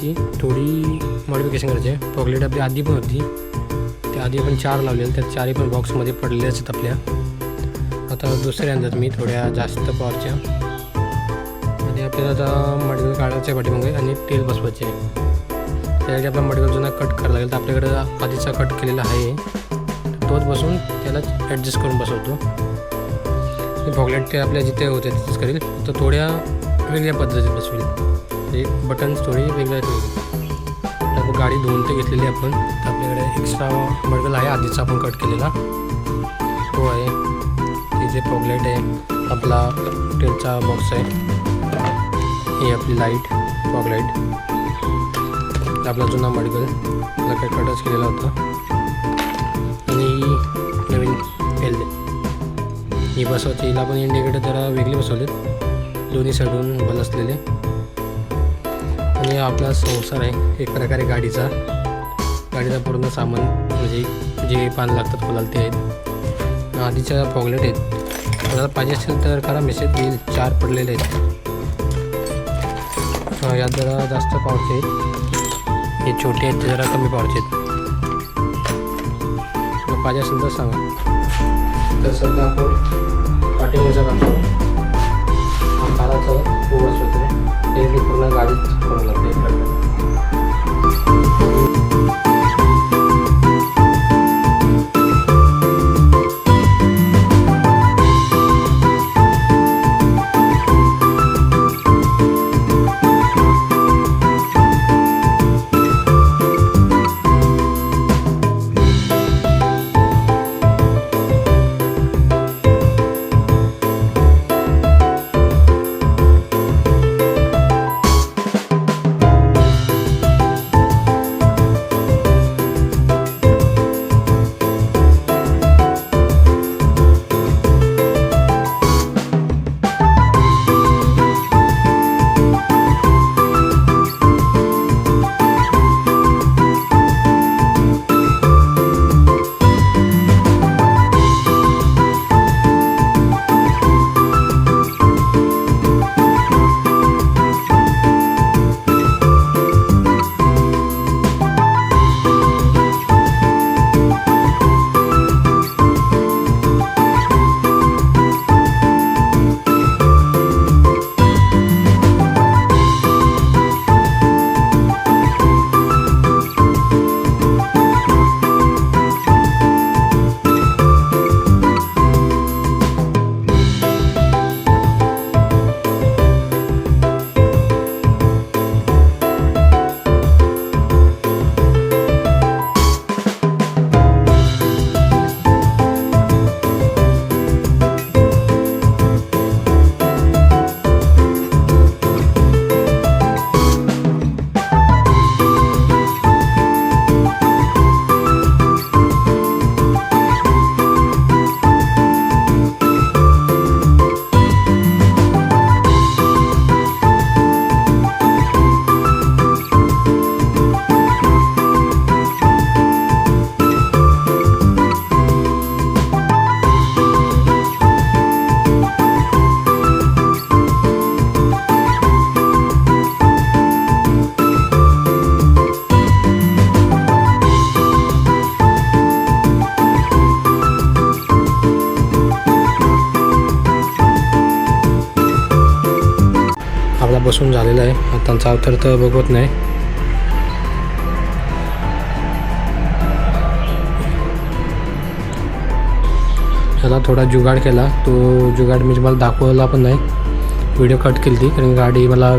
गाडीची थोडी मॉडिफिकेशन करायची आहे. फॉगलाईट आपली आधी पण होती, त्या आधी आपण 4 लावलेले, त्या 4ही पण बॉक्समध्ये पडलेले असतात आपल्या. आता दुसऱ्या आणतात मी थोड्या जास्त पॉवरच्या. आणि आपल्याला आता मटेरियल काढायचं आहे पाठीमागे आणि तेल बसवायचे आहे. त्यासाठी आपला मटेरियल जुना कट करायला लागेल. तर आपल्याकडं आधीचा कट केलेला आहे, तोच बसून त्याला ॲडजस्ट करून बसवतो. फॉगलाईट ते आपल्या जिथे होते तिथेच करेल, तर थोड्या वेगळ्या पद्धतीत बसवेल. एक बटन्स थोडी वेगळ्या ठेवली. तर गाडी धुवून ते घेतलेली आपण. तर आपल्याकडे एक्स्ट्रा मटेरियल आहे आधीचा आपण कट केलेला, तो आहे. तिथे फॉगलाईट आहे, आपला तेलचा बॉक्स आहे, ही आपली लाईट फॉगलाईट, आपला जुना मटेरियल त्याला काही कटच केलेला होता. आणि नवीन एल ही बसवायची. हिला पण इंडिकेटर जरा वेगळे बसवलेत, दोन्ही साईडून बल असलेले. आणि आपला संसार आहे एक प्रकारे गाडीचा पूर्ण सामान, म्हणजे जे पान लागतात फुलाला ते आहेत. आधीच्या फॉगलाईट आहेत. जर पाहिजे असेल तर खरा मेसेज येईल. 4 पडलेले आहेत. यात जरा जास्त पॉवरचे आहेत, हे छोटे आहेत ते जरा कमी पॉवरचे आहेत. पाहिजे असेल तर सांगा. तर सध्या आपण पाठीमागचा काढतो, काराचा ओव्हर होतो, हे पूर्ण गाडीत करून लागते. बसून झालेला आहे. त्यांचा अवतार तर बघवत नाही. त्याला थोडा जुगाड केला. तो जुगाड मी तुम्हाला दाखवला पण नाही, व्हिडिओ कट केली ती, कारण गाडी मला